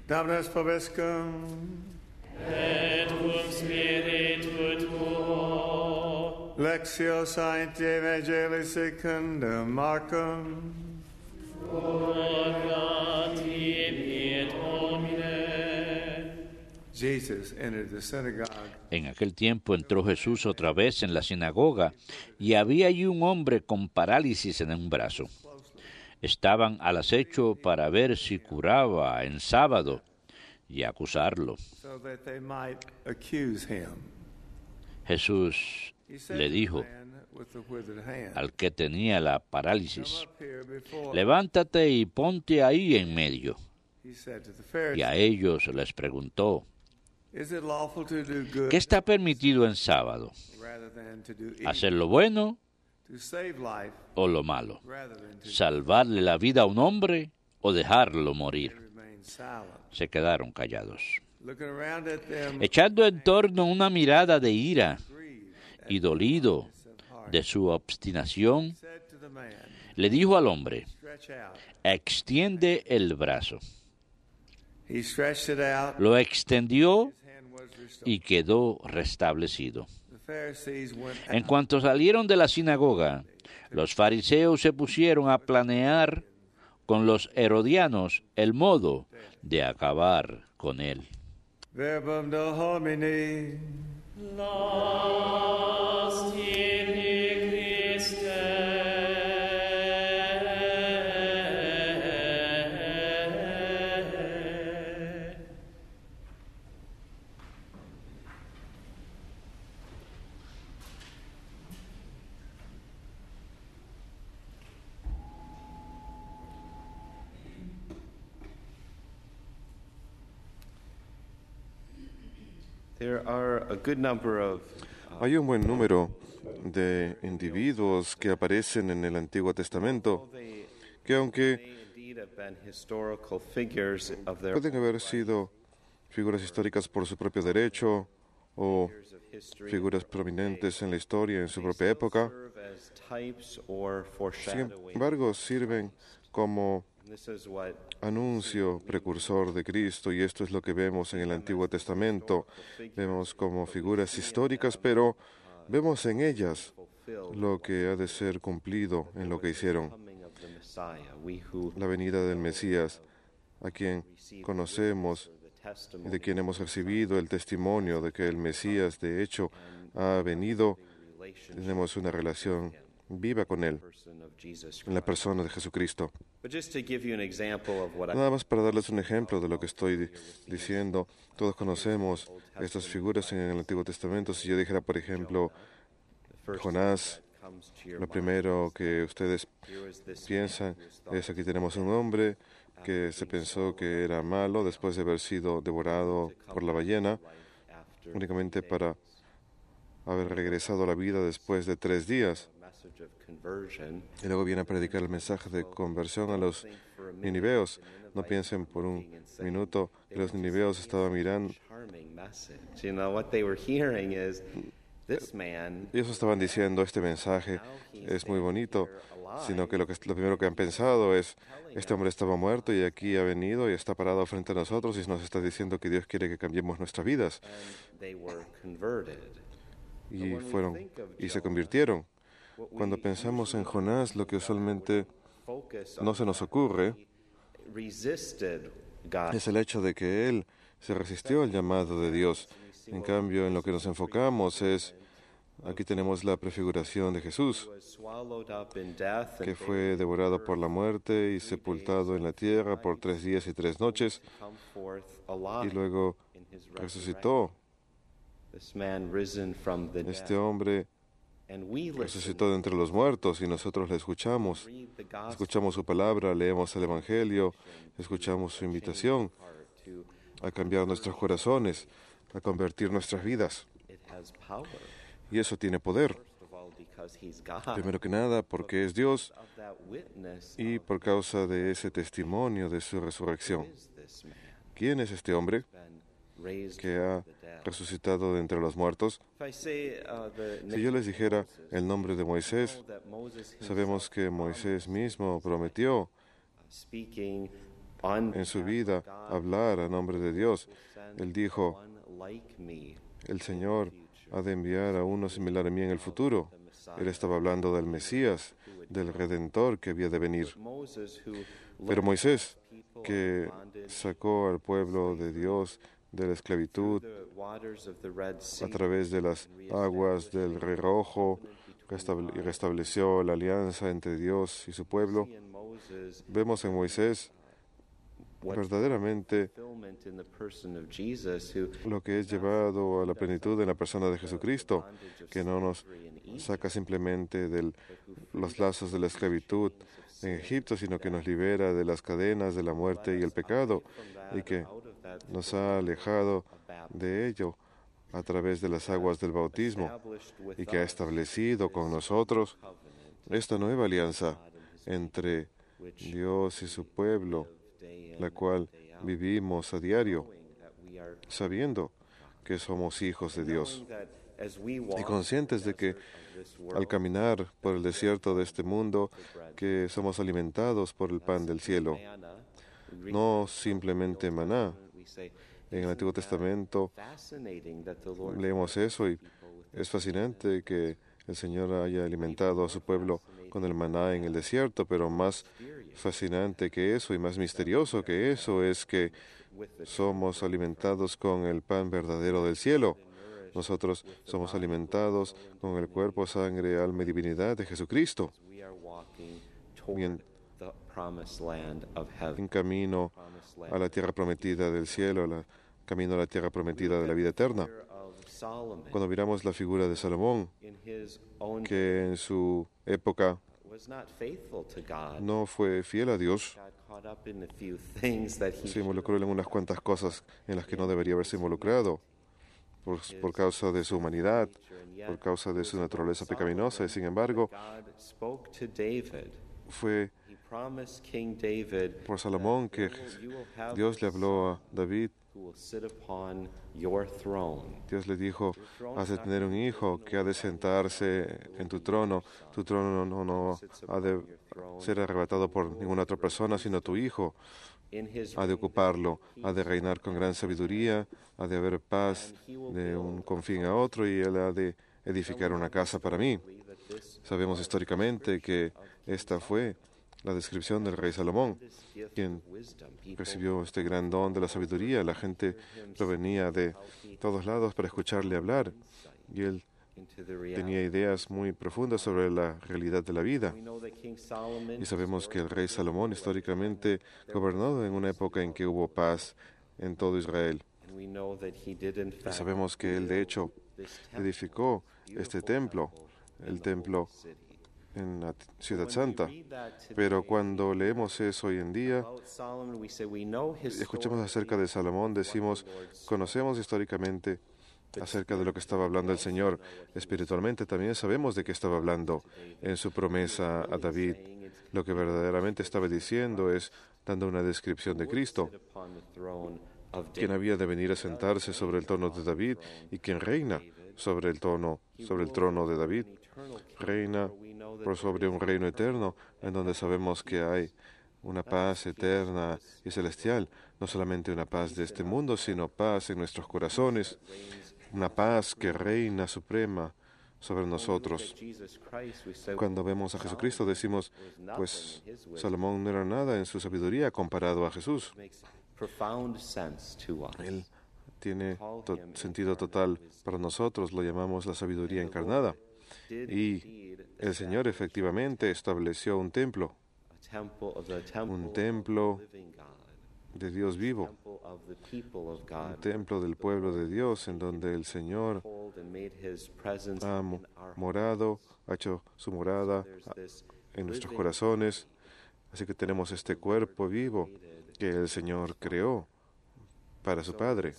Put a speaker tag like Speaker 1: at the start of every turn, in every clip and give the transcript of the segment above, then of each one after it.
Speaker 1: Dominus vobiscum.
Speaker 2: Et cum spiritu tuo.
Speaker 1: Lectio Sancti Evangelii secundum Marcum.
Speaker 2: Gloria tibi, Domine.
Speaker 1: Jesus entered the synagogue.
Speaker 3: En aquel tiempo entró Jesús otra vez en la sinagoga, y había allí un hombre con parálisis en un brazo. Estaban al acecho para ver si curaba en sábado y acusarlo.
Speaker 1: So that they might accuse him.
Speaker 3: Jesús
Speaker 1: He said
Speaker 3: le
Speaker 1: to the
Speaker 3: dijo
Speaker 1: man with the withered hand,
Speaker 3: al que tenía la
Speaker 1: "Come
Speaker 3: parálisis:
Speaker 1: up here before."
Speaker 3: levántate y ponte ahí en medio.
Speaker 1: He said to the
Speaker 3: Y a
Speaker 1: Pharisees,
Speaker 3: ellos les preguntó:
Speaker 1: "Is it lawful to do good
Speaker 3: ¿qué está permitido en sábado?
Speaker 1: rather than to do evil?
Speaker 3: ¿Hacer lo bueno
Speaker 1: To save life
Speaker 3: o lo malo?
Speaker 1: rather than to
Speaker 3: ¿Salvarle la vida a un hombre o dejarlo morir?".
Speaker 1: remain silent?"
Speaker 3: Se quedaron callados,
Speaker 1: Looking around at them,
Speaker 3: echando en torno una mirada de ira
Speaker 1: grieved
Speaker 3: y dolido
Speaker 1: of heart,
Speaker 3: de su obstinación,
Speaker 1: said to the man,
Speaker 3: le dijo al hombre:
Speaker 1: "Stretch out."
Speaker 3: extiende el brazo.
Speaker 1: He stretched it out.
Speaker 3: Lo extendió
Speaker 1: His hand was restored.
Speaker 3: y quedó restablecido.
Speaker 1: The Pharisees went
Speaker 3: En
Speaker 1: out.
Speaker 3: cuanto salieron de la sinagoga, los fariseos se pusieron a planear con los herodianos el modo de acabar con él.
Speaker 1: Verbum Domini.
Speaker 2: Laus tibi Christe.
Speaker 4: There are a good number of
Speaker 5: Hay un buen número de individuos que aparecen en el Antiguo Testamento que, aunque
Speaker 4: may indeed have been historical figures of their
Speaker 5: pueden haber sido figuras históricas por su propio derecho o
Speaker 4: years of history,
Speaker 5: figuras prominentes en la historia en su propia época,
Speaker 4: serve as types or
Speaker 5: sin
Speaker 4: foreshadowing.
Speaker 5: embargo sirven como
Speaker 4: This is what
Speaker 5: anuncio precursor de Cristo, y esto es lo que vemos en el Antiguo Testamento. Vemos como figuras históricas, pero vemos en ellas
Speaker 4: fulfilled
Speaker 5: lo que ha de ser cumplido en lo que hicieron.
Speaker 4: coming of the Messiah. We who
Speaker 5: La venida del Mesías, a quien conocemos
Speaker 4: the
Speaker 5: y
Speaker 4: testimony
Speaker 5: de quien hemos recibido el testimonio de que el Mesías de hecho ha venido,
Speaker 4: relationship
Speaker 5: tenemos una relación viva con él,
Speaker 4: person of Jesus
Speaker 5: en la
Speaker 4: Christ.
Speaker 5: persona de Jesucristo.
Speaker 4: But just to give you an example of what I
Speaker 5: Nada más para darles un ejemplo de lo que estoy diciendo, todos conocemos estas figuras en el Antiguo Testamento. Si yo dijera, por ejemplo,
Speaker 4: the first
Speaker 5: Jonás,
Speaker 4: thing that comes to your
Speaker 5: lo
Speaker 4: mind,
Speaker 5: primero que ustedes
Speaker 4: here was this
Speaker 5: piensan
Speaker 4: man who was thought
Speaker 5: es: aquí tenemos un hombre que se pensó que era malo después de haber sido devorado por la ballena,
Speaker 4: life after
Speaker 5: únicamente para haber regresado a la vida después de 3 días.
Speaker 4: a message of conversion.
Speaker 5: Y luego viene a predicar el mensaje de conversión a los niniveos. No piensen por un minuto que los niniveos estaban mirando.
Speaker 4: Charming message. You know what they were hearing is this man
Speaker 5: Ellos estaban diciendo: este mensaje es muy bonito, sino que lo primero que han pensado es: este hombre estaba muerto y aquí ha venido y está parado frente a nosotros y nos está diciendo que Dios quiere que cambiemos nuestras vidas.
Speaker 4: and they were converted.
Speaker 5: Y se convirtieron. Cuando pensamos en Jonás, lo que usualmente
Speaker 4: Focus
Speaker 5: no se nos ocurre
Speaker 4: resisted God.
Speaker 5: es el hecho de que él se resistió al llamado de Dios. En cambio, en lo que nos enfocamos es: aquí tenemos la prefiguración de Jesús,
Speaker 4: Was swallowed up in death
Speaker 5: que
Speaker 4: and
Speaker 5: fue devorado por la muerte y sepultado en la tierra por 3 días y 3 noches,
Speaker 4: come forth
Speaker 5: y
Speaker 4: alive
Speaker 5: luego
Speaker 4: in his
Speaker 5: resucitó.
Speaker 4: This man risen from the
Speaker 5: Este
Speaker 4: dead.
Speaker 5: hombre
Speaker 4: And we listen,
Speaker 5: resucitó de entre los muertos y nosotros le escuchamos.
Speaker 4: read the gospel
Speaker 5: Escuchamos su palabra, leemos el Evangelio, escuchamos su invitación
Speaker 4: heart to
Speaker 5: a cambiar nuestros corazones, a convertir nuestras vidas.
Speaker 4: it has power.
Speaker 5: Y eso tiene poder.
Speaker 4: First of all, because he's God.
Speaker 5: Primero que nada, porque es Dios
Speaker 4: Of that witness
Speaker 5: y por causa de ese testimonio de su resurrección.
Speaker 4: is this man
Speaker 5: ¿Quién es este hombre
Speaker 4: been raised
Speaker 5: que
Speaker 4: from
Speaker 5: ha
Speaker 4: the dead?
Speaker 5: resucitado de entre los muertos?
Speaker 4: If I say the
Speaker 5: Si
Speaker 4: name
Speaker 5: yo les
Speaker 4: of
Speaker 5: dijera
Speaker 4: Moses,
Speaker 5: el nombre de Moisés,
Speaker 4: know that Moses
Speaker 5: sabemos
Speaker 4: himself
Speaker 5: que Moisés mismo prometió
Speaker 4: speaking
Speaker 5: en su vida hablar a nombre de Dios. Él dijo, el Señor ha de enviar a uno similar a mí en el futuro. Él estaba hablando del Mesías, del Redentor que había de venir. Pero Moisés, que sacó al pueblo de Dios de la esclavitud a través de las aguas del Río Rojo y restableció la alianza entre Dios y su pueblo, vemos en Moisés verdaderamente lo que es llevado a la plenitud en la persona de Jesucristo, que no nos saca simplemente de los lazos de la esclavitud en Egipto, sino que nos libera de las cadenas de la muerte y el pecado, y que nos ha alejado de ello a través de las aguas del bautismo, y que ha establecido con nosotros esta nueva alianza entre Dios y su pueblo, la cual vivimos a diario, sabiendo que somos hijos de Dios y conscientes de que al caminar por el desierto de este mundo, que somos alimentados por el pan del cielo, no simplemente maná. En el Antiguo Testamento leemos eso y es fascinante que el Señor haya alimentado a su pueblo con el maná en el desierto, pero más fascinante que eso y más misterioso que eso es que somos alimentados con el pan verdadero del cielo. Nosotros somos alimentados con el cuerpo, sangre, alma y divinidad de Jesucristo. En camino a la tierra prometida del cielo, camino a la tierra prometida de la vida eterna. Cuando miramos la figura de Salomón, que en su época no fue fiel a Dios, se involucró en unas cuantas cosas en las que no debería haberse involucrado, por causa de su humanidad, por causa de su naturaleza pecaminosa, y sin embargo, fue por Salomón que Dios le habló a David. Dios le dijo, has de tener un hijo que ha de sentarse en tu trono no ha de ser arrebatado por ninguna otra persona, sino tu hijo ha de ocuparlo, ha de reinar con gran sabiduría, ha de haber paz de un confín a otro y él ha de edificar una casa para mí. Sabemos históricamente que esta fue la descripción del rey Salomón, quien recibió este gran don de la sabiduría. La gente provenía de todos lados para escucharle hablar y él tenía ideas muy profundas sobre la realidad de la vida. Y sabemos que el rey Salomón históricamente gobernó en una época en que hubo paz en todo Israel. Y sabemos que él de hecho edificó este templo, el templo en la Ciudad Santa. Pero cuando leemos eso hoy en día, escuchamos acerca de Salomón, decimos, conocemos históricamente acerca de lo que estaba hablando el Señor. Espiritualmente también sabemos de qué estaba hablando en su promesa a David. Lo que verdaderamente estaba diciendo es dando una descripción de Cristo, quien había de venir a sentarse sobre el trono de David y quien reina sobre el trono de David. Reina por sobre un reino eterno en donde sabemos que hay una paz eterna y celestial, no solamente una paz de este mundo, sino paz en nuestros corazones, una paz que reina suprema sobre nosotros. Cuando vemos a Jesucristo decimos, pues Salomón no era nada en su sabiduría comparado a Jesús. Él tiene sentido total para nosotros, lo llamamos la sabiduría encarnada. Y el Señor efectivamente estableció un templo de Dios vivo, un templo del pueblo de Dios, en donde el Señor ha morado, ha hecho su morada en nuestros corazones. Así que tenemos este cuerpo vivo que el Señor creó para su Padre.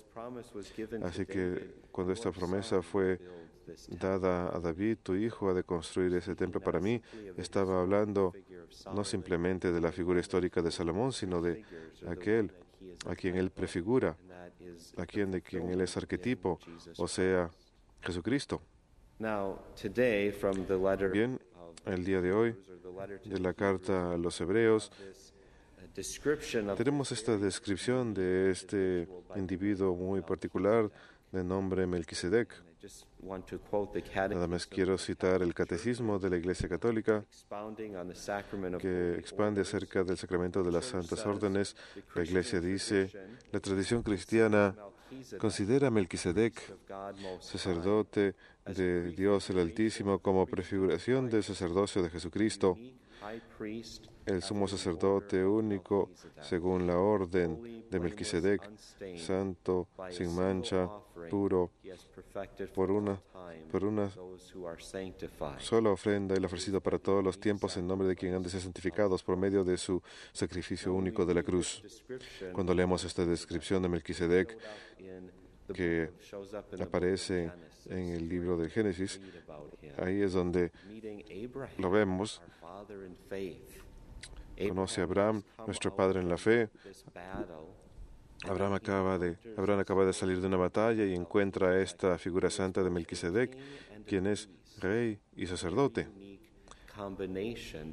Speaker 5: Así que cuando esta promesa fue dada a David, tu hijo ha de construir ese templo para mí, estaba hablando no simplemente de la figura histórica de Salomón, sino de aquel a quien él prefigura, de quien él es arquetipo, o sea, Jesucristo. Bien, el día de hoy, de la carta a los Hebreos, Tenemos esta descripción de este individuo muy particular de nombre Melquisedec. Nada más quiero citar el Catecismo de la Iglesia Católica, que expande acerca del sacramento de las santas órdenes. La Iglesia dice: la tradición cristiana considera a Melquisedec, sacerdote de Dios el Altísimo, como prefiguración del sacerdocio de Jesucristo, el sumo sacerdote único según la orden de Melquisedec, santo, sin mancha, puro, por una sola ofrenda, el ofrecido para todos los tiempos en nombre de quien han de ser santificados por medio de su sacrificio único de la cruz. Cuando leemos esta descripción de Melquisedec, que aparece en el libro del Génesis, ahí es donde lo vemos. Conoce a Abraham, nuestro padre en la fe. Abraham acaba de salir de una batalla y encuentra a esta figura santa de Melquisedec, quien es rey y sacerdote.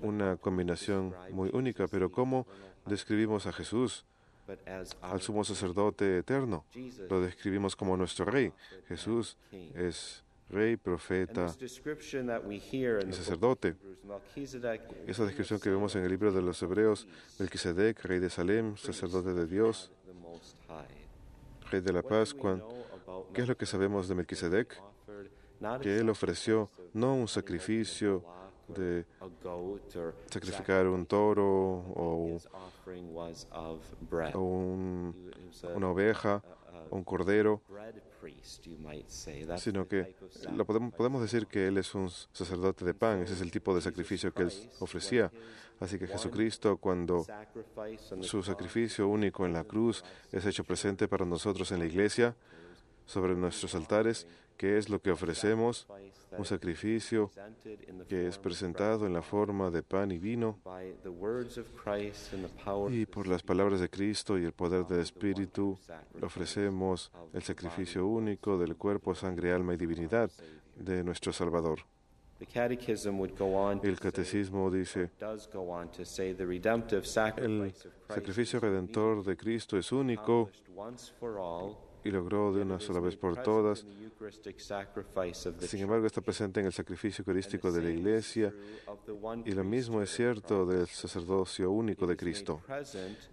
Speaker 5: Una combinación muy única, pero ¿cómo describimos a Jesús, al sumo sacerdote eterno? Lo describimos como nuestro rey. Jesús es rey, profeta y sacerdote. Esa descripción que vemos en el libro de los Hebreos: Melquisedec, rey de Salem, sacerdote de Dios, rey de la paz. ¿Qué es lo que sabemos de Melquisedec? Que él ofreció no un sacrificio de sacrificar un toro o una oveja o un cordero, sino que podemos decir que él es un sacerdote de pan. Ese es el tipo de sacrificio que él ofrecía. Así que Jesucristo, cuando su sacrificio único en la cruz es hecho presente para nosotros en la iglesia, sobre nuestros altares, ¿qué es lo que ofrecemos? Un sacrificio que es presentado en la forma de pan y vino, y por las palabras de Cristo y el poder del Espíritu ofrecemos el sacrificio único del cuerpo, sangre, alma y divinidad de nuestro Salvador. El Catecismo dice: el sacrificio redentor de Cristo es único y logró de una sola vez por todas. Sin embargo, está presente en el sacrificio eucarístico de la Iglesia, y lo mismo es cierto del sacerdocio único de Cristo.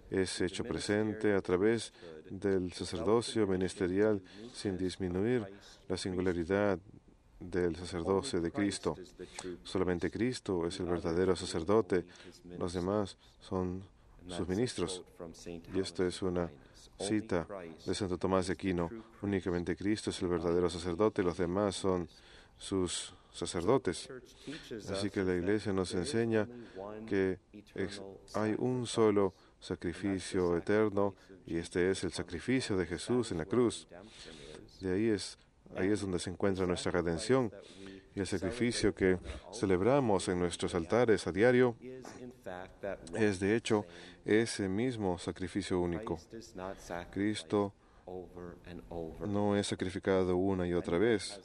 Speaker 5: Es hecho presente a través del sacerdocio ministerial sin disminuir la singularidad del sacerdocio de Cristo. Solamente Cristo es el verdadero sacerdote, los demás son sus ministros. Y esta es una cita de Santo Tomás de Aquino: únicamente Cristo es el verdadero sacerdote, los demás son sus sacerdotes. Así que la Iglesia nos enseña que hay un solo sacrificio eterno, y este es el sacrificio de Jesús en la cruz. De ahí es donde se encuentra nuestra redención, y el sacrificio que celebramos en nuestros altares a diario es, de hecho, ese mismo sacrificio único. Cristo no es sacrificado una y otra vez.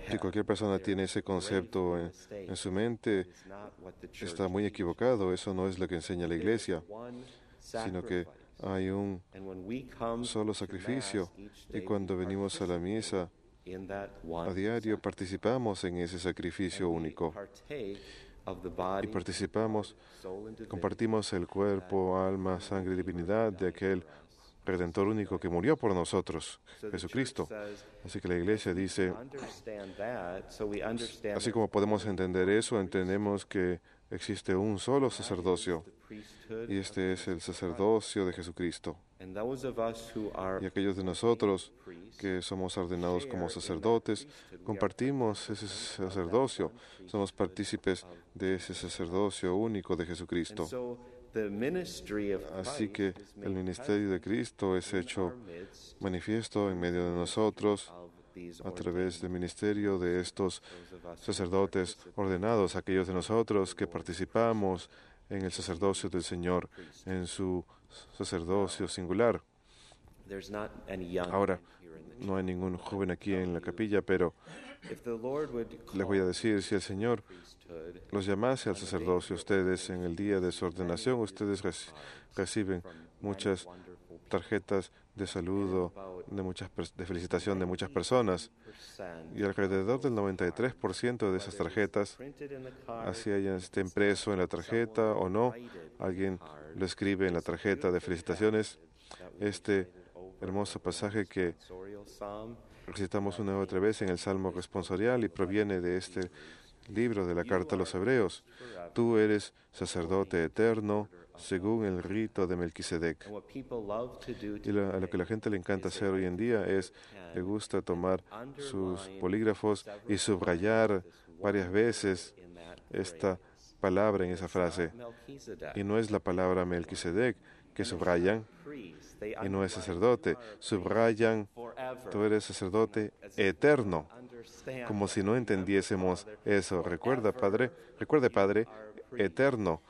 Speaker 5: Si cualquier persona tiene ese concepto en su mente, está muy equivocado. Eso no es lo que enseña la Iglesia, sino que hay un solo sacrificio, y cuando venimos a la misa a diario participamos en ese sacrificio único, y compartimos el cuerpo, alma, sangre y divinidad de aquel Redentor único que murió por nosotros, Jesucristo. Así que la Iglesia dice, así como podemos entender eso, entendemos que existe un solo sacerdocio, y este es el sacerdocio de Jesucristo. Y aquellos de nosotros que somos ordenados como sacerdotes, compartimos ese sacerdocio, somos partícipes de ese sacerdocio único de Jesucristo. Así que el ministerio de Cristo es hecho manifiesto en medio de nosotros a través del ministerio de estos sacerdotes ordenados, aquellos de nosotros que participamos en el sacerdocio del Señor, en su sacerdocio singular.
Speaker 4: there's not any young
Speaker 5: Ahora,
Speaker 4: men here in the
Speaker 5: no hay ningún joven aquí en la capilla, pero
Speaker 4: church. If the Lord would
Speaker 5: les voy a
Speaker 4: call
Speaker 5: decir, si el Señor
Speaker 4: priesthood,
Speaker 5: los llamase al sacerdocio, ustedes en el día de su ordenación, ustedes reciben muchas tarjetas de saludo, de felicitación de muchas personas, y alrededor del 93% de esas tarjetas, así esté impreso en la tarjeta o no, alguien lo escribe en la tarjeta de felicitaciones, este hermoso pasaje que recitamos una y otra vez en el Salmo responsorial y proviene de este libro de la Carta a los Hebreos. Tú eres sacerdote eterno según el rito de Melquisedec. Y a lo que la gente le encanta hacer hoy en día es, le gusta tomar sus polígrafos y subrayar varias veces esta palabra en esa frase. Y no es la palabra Melquisedec que subrayan, y no es sacerdote. Subrayan, tú eres sacerdote eterno, como si no entendiésemos eso. Recuerde, Padre, eterno.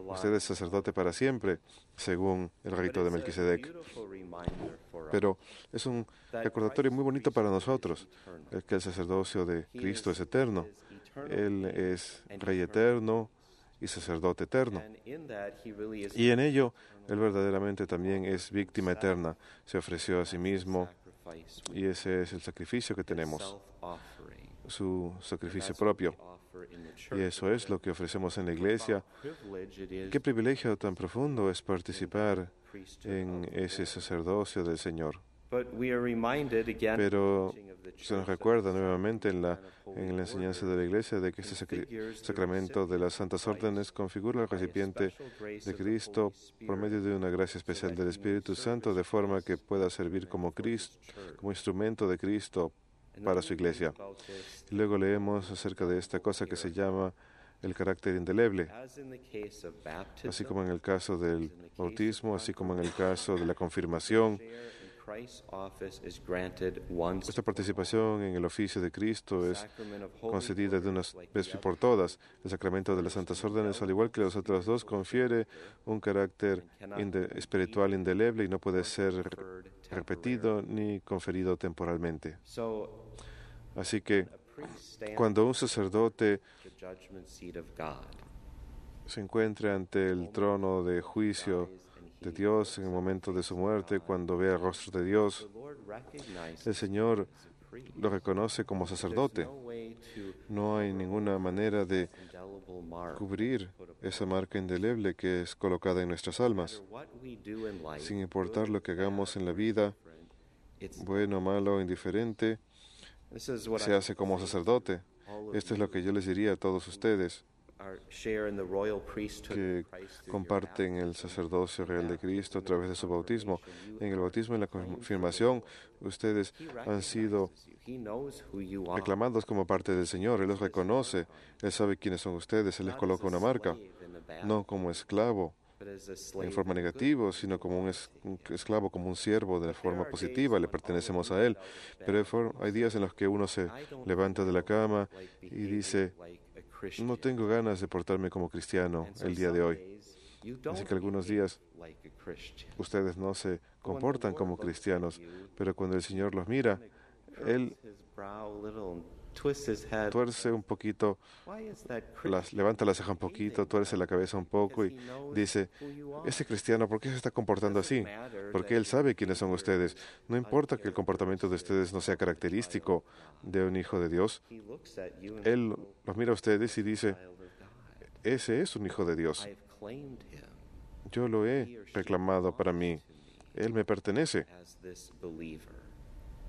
Speaker 5: Usted es sacerdote para siempre, según el rito de Melquisedec. Pero es un recordatorio muy bonito para nosotros, es que el sacerdocio de Cristo es eterno. Él es Rey eterno y sacerdote eterno. Y en ello, Él verdaderamente también es víctima eterna. Se ofreció a sí mismo y ese es el sacrificio que tenemos, su sacrificio propio. Y eso es lo que ofrecemos en la iglesia. Qué privilegio tan profundo es participar en ese sacerdocio del Señor. Pero se nos recuerda nuevamente en la enseñanza de la Iglesia de que este sacramento de las santas órdenes configura el recipiente de Cristo por medio de una gracia especial del Espíritu Santo, de forma que pueda servir como instrumento de Cristo para su Iglesia. Y luego leemos acerca de esta cosa que se llama el carácter indeleble, así como en el caso del bautismo, así como en el caso de la confirmación. Esta participación en el oficio de Cristo es concedida de una vez por todas. El sacramento de las santas órdenes, al igual que los otros dos, confiere un carácter espiritual indeleble y no puede ser repetido ni conferido temporalmente. Así que cuando un sacerdote se encuentre ante el trono de juicio de Dios en el momento de su muerte, cuando ve el rostro de Dios, el Señor lo reconoce como sacerdote. No hay ninguna manera de cubrir esa marca indeleble que es colocada en nuestras almas. Sin importar lo que hagamos en la vida, bueno, malo, indiferente, se hace como sacerdote. Esto es lo que yo les diría a todos ustedes que comparten el sacerdocio real de Cristo a través de su bautismo. En el bautismo y en la confirmación, ustedes han sido reclamados como parte del Señor. Él los reconoce, Él sabe quiénes son ustedes, Él les coloca una marca, no como esclavo en forma negativa, sino como un esclavo, como un siervo de forma positiva, le pertenecemos a Él. Pero hay días en los que uno se levanta de la cama y dice, no tengo ganas de portarme como cristiano el día de hoy. Así que algunos días ustedes no se comportan como cristianos, pero cuando el Señor los mira, Él tuerce un poquito, levanta la ceja un poquito, tuerce la cabeza un poco y dice, ese cristiano, ¿por qué se está comportando así? Porque Él sabe quiénes son ustedes. No importa que el comportamiento de ustedes no sea característico de un hijo de Dios. Él los mira a ustedes y dice, ese es un hijo de Dios. Yo lo he reclamado para mí. Él me pertenece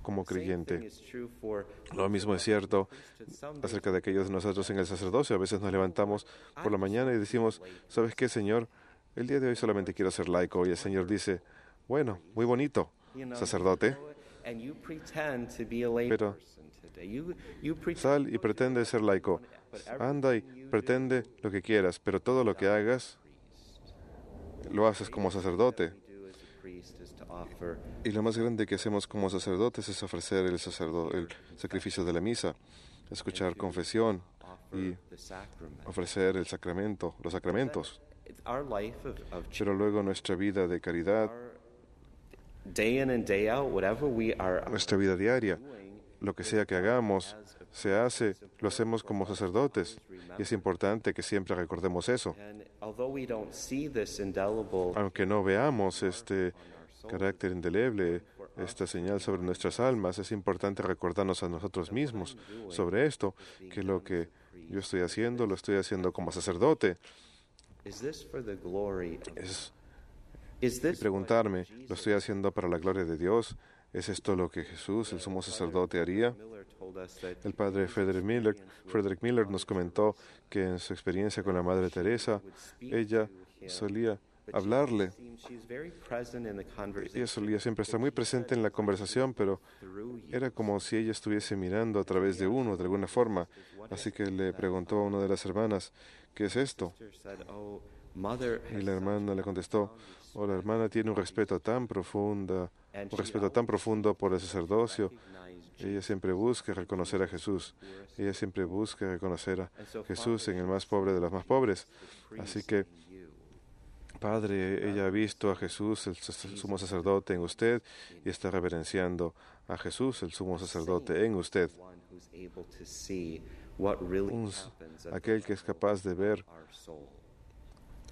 Speaker 5: como creyente. Lo mismo es cierto acerca de aquellos de nosotros en el sacerdocio. A veces nos levantamos por la mañana y decimos, ¿sabes qué, Señor? El día de hoy solamente quiero ser laico. Y el Señor dice, bueno, muy bonito, sacerdote, pero sal y pretende ser laico. Anda y pretende lo que quieras, pero todo lo que hagas lo haces como sacerdote. Y lo más grande que hacemos como sacerdotes es ofrecer el sacrificio de la misa, escuchar confesión y ofrecer el sacramento, los sacramentos. Pero luego nuestra vida de caridad
Speaker 4: day in and day out, whatever we are
Speaker 5: Nuestra vida diaria, lo que sea que hagamos, lo hacemos como sacerdotes. Y es importante que siempre recordemos eso.
Speaker 4: and although we don't see this indelible
Speaker 5: Aunque no veamos este carácter indeleble, esta señal sobre nuestras almas, es importante recordarnos a nosotros mismos sobre esto, que lo que yo estoy haciendo, lo estoy haciendo como sacerdote.
Speaker 4: is this for the glory of
Speaker 5: Es
Speaker 4: is this
Speaker 5: preguntarme, ¿lo estoy haciendo para la gloria de Dios? ¿Es esto lo que Jesús, el sumo sacerdote, haría?
Speaker 4: Miller told us that
Speaker 5: El padre Frederick Miller nos comentó que en su experiencia con la Madre Teresa, ella solía hablarle.
Speaker 4: she's very present in the conversation
Speaker 5: Ella solía siempre estar muy presente en la conversación, pero
Speaker 4: through you.
Speaker 5: era como si ella estuviese mirando a través de uno, de alguna forma. Así que le preguntó a una de las hermanas, ¿qué es esto?
Speaker 4: Sister said, "Oh, mother
Speaker 5: Y
Speaker 4: has
Speaker 5: la hermana le contestó, oh, la hermana tiene un respeto tan profundo por el sacerdocio.
Speaker 4: recognized
Speaker 5: Ella siempre busca reconocer a Jesús. Ella siempre busca reconocer a Jesús en el más pobre de los más pobres. Así que, Padre, ella ha visto a Jesús, el sumo sacerdote, en usted y está reverenciando a Jesús, el sumo sacerdote, en usted.
Speaker 4: one who's able to see what really happens at
Speaker 5: Aquel que es capaz de ver
Speaker 4: our soul.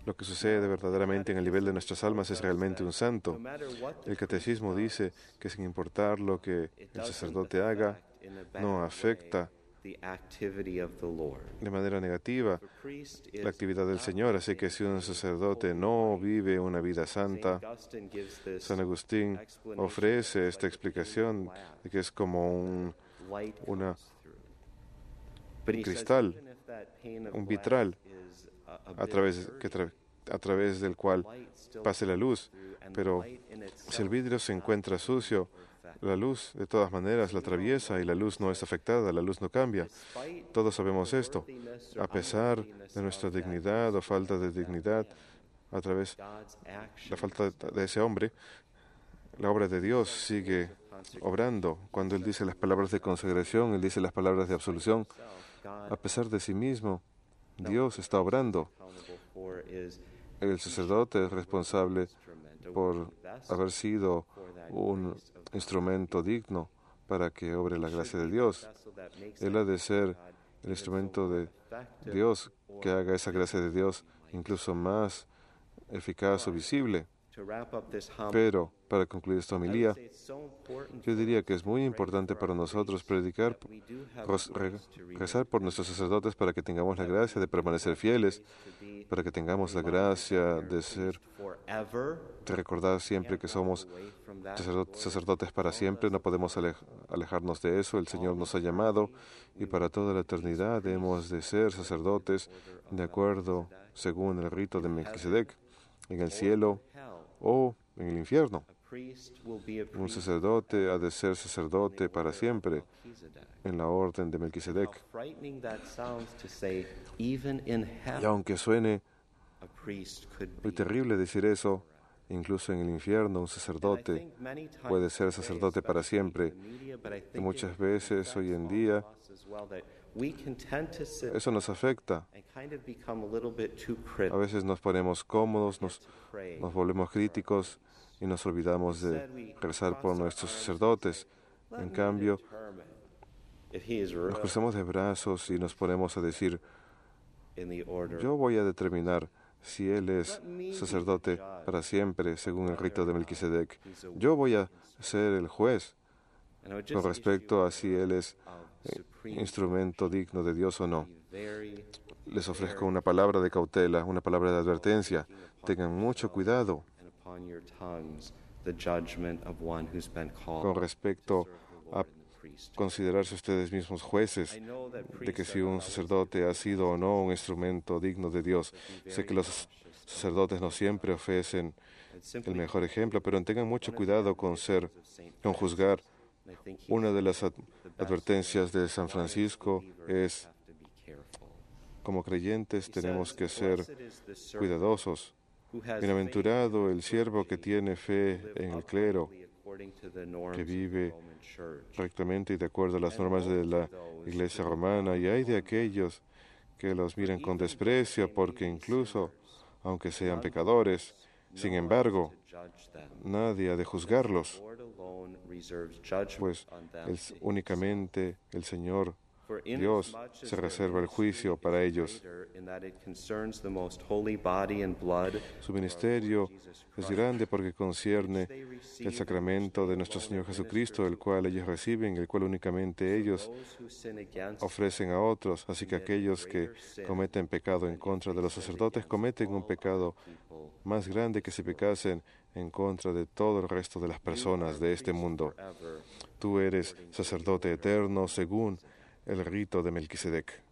Speaker 5: lo que sucede verdaderamente en el nivel de nuestras almas es realmente un santo.
Speaker 4: No matter what the
Speaker 5: El catecismo dice que sin importar lo que el sacerdote haga, no afecta
Speaker 4: the activity of the Lord.
Speaker 5: de manera negativa
Speaker 4: The priest
Speaker 5: la
Speaker 4: is
Speaker 5: actividad del Señor. Así que si un sacerdote no vive una vida santa,
Speaker 4: Augustine gives this
Speaker 5: San Agustín ofrece esta explicación de que es como un
Speaker 4: light
Speaker 5: una-
Speaker 4: comes through. But he says,
Speaker 5: cristal,
Speaker 4: even if that pane of
Speaker 5: un
Speaker 4: glass
Speaker 5: vitral
Speaker 4: is a
Speaker 5: a
Speaker 4: bit
Speaker 5: través del cual
Speaker 4: light still
Speaker 5: pase la luz.
Speaker 4: through, and
Speaker 5: Pero
Speaker 4: light in itself
Speaker 5: si el vidrio se encuentra sucio, la luz de todas maneras la atraviesa y la luz no es afectada, la luz no cambia.
Speaker 4: despite
Speaker 5: Todos sabemos esto.
Speaker 4: worthiness or
Speaker 5: A pesar
Speaker 4: unworthiness
Speaker 5: de nuestra
Speaker 4: of that
Speaker 5: dignidad o falta de dignidad, a través
Speaker 4: God's
Speaker 5: de
Speaker 4: action
Speaker 5: la falta de ese hombre, la obra de Dios sigue obrando. Cuando Él dice las palabras de consagración, Él dice las palabras de absolución,
Speaker 4: God
Speaker 5: a pesar de sí mismo, Dios está obrando.
Speaker 4: accountable for is
Speaker 5: El sacerdote es responsable
Speaker 4: instrument, a
Speaker 5: por
Speaker 4: willing vessel
Speaker 5: haber sido
Speaker 4: for that
Speaker 5: un
Speaker 4: grace of
Speaker 5: instrumento digno para que obre la gracia de Dios.
Speaker 4: vessel that makes
Speaker 5: Él
Speaker 4: that
Speaker 5: ha de ser
Speaker 4: God
Speaker 5: el instrumento de
Speaker 4: effective
Speaker 5: Dios que haga esa gracia de Dios incluso más eficaz o visible.
Speaker 4: to wrap up this homily.
Speaker 5: Pero, para concluir esta
Speaker 4: I would
Speaker 5: homilía,
Speaker 4: say it's so important
Speaker 5: yo
Speaker 4: for
Speaker 5: diría
Speaker 4: us
Speaker 5: que es muy importante para nosotros predicar,
Speaker 4: that we do have
Speaker 5: rezar por nuestros sacerdotes para que tengamos la gracia de permanecer fieles,
Speaker 4: to be
Speaker 5: para que tengamos la gracia de ser,
Speaker 4: forever
Speaker 5: de recordar siempre que somos
Speaker 4: away from that
Speaker 5: sacerdotes para siempre, no podemos alejarnos de eso. El Señor nos ha llamado y para toda la eternidad hemos de ser sacerdotes de acuerdo según el rito de Melquisedec, en el cielo
Speaker 4: hell.
Speaker 5: o en el infierno.
Speaker 4: A priest will be a
Speaker 5: Un
Speaker 4: priest
Speaker 5: sacerdote ha de ser sacerdote para siempre
Speaker 4: Melchizedek.
Speaker 5: en la orden de Melquisedec.
Speaker 4: How frightening that sounds to say, even in
Speaker 5: Y
Speaker 4: hell,
Speaker 5: aunque suene
Speaker 4: a priest could
Speaker 5: muy
Speaker 4: be.
Speaker 5: terrible decir eso, incluso en el infierno un
Speaker 4: And I
Speaker 5: sacerdote
Speaker 4: think many times
Speaker 5: puede ser
Speaker 4: today,
Speaker 5: sacerdote para
Speaker 4: especially
Speaker 5: siempre.
Speaker 4: in the media, but I
Speaker 5: Y
Speaker 4: think
Speaker 5: muchas
Speaker 4: it
Speaker 5: veces hoy en
Speaker 4: affects
Speaker 5: día
Speaker 4: all of us as well, that we can tend to sit
Speaker 5: eso nos afecta.
Speaker 4: and kind of become a little bit too
Speaker 5: A
Speaker 4: critical.
Speaker 5: veces nos ponemos cómodos, nos
Speaker 4: Pray.
Speaker 5: volvemos críticos y nos olvidamos de rezar por nuestros sacerdotes.
Speaker 4: Let
Speaker 5: En
Speaker 4: me
Speaker 5: cambio,
Speaker 4: determine if he is
Speaker 5: nos
Speaker 4: really
Speaker 5: cruzamos de brazos y nos ponemos a decir,
Speaker 4: in the order.
Speaker 5: yo voy a determinar si él es sacerdote para siempre según el rito de Melquisedec. Yo voy a ser el juez
Speaker 4: And I would
Speaker 5: con
Speaker 4: just
Speaker 5: respecto a si él es
Speaker 4: of supreme
Speaker 5: instrumento digno de Dios o no.
Speaker 4: be very
Speaker 5: Les ofrezco una palabra de cautela, una palabra de advertencia. Tengan mucho cuidado
Speaker 4: and upon your tongues the judgment of one who's been called
Speaker 5: con respecto
Speaker 4: to serve the
Speaker 5: a
Speaker 4: Lord in the priesthood.
Speaker 5: considerarse ustedes mismos jueces
Speaker 4: I know that
Speaker 5: de que
Speaker 4: priests
Speaker 5: si
Speaker 4: are
Speaker 5: un
Speaker 4: not
Speaker 5: sacerdote ha sido o no un instrumento digno de Dios. Sé que los sacerdotes no siempre ofrecen
Speaker 4: and
Speaker 5: el
Speaker 4: simply
Speaker 5: mejor ejemplo, pero tengan mucho cuidado con con juzgar.
Speaker 4: I think he
Speaker 5: Una de las
Speaker 4: the best
Speaker 5: advertencias de San Francisco es,
Speaker 4: have to be careful.
Speaker 5: como creyentes,
Speaker 4: He
Speaker 5: tenemos
Speaker 4: says,
Speaker 5: que ser
Speaker 4: "Blessed is the servant
Speaker 5: cuidadosos.
Speaker 4: who has
Speaker 5: Bienaventurado el siervo que tiene fe
Speaker 4: faith
Speaker 5: en
Speaker 4: to
Speaker 5: el
Speaker 4: live
Speaker 5: clero,
Speaker 4: uprightly according to the norms
Speaker 5: que
Speaker 4: of the
Speaker 5: vive
Speaker 4: Roman Church."
Speaker 5: rectamente y de acuerdo a las normas de la Iglesia romana, y hay de aquellos que los miran con desprecio porque incluso, aunque sean pecadores, Sin embargo, nadie ha de juzgarlos, pues únicamente el Señor Dios se reserva el juicio para ellos. Su ministerio es grande porque concierne el sacramento de nuestro Señor Jesucristo, el cual ellos reciben, el cual únicamente ellos ofrecen a otros. Así que aquellos que cometen pecado en contra de los sacerdotes cometen un pecado más grande que si pecasen en contra de todo el resto de las personas de este mundo. Tú eres sacerdote eterno según el rito de Melquisedec.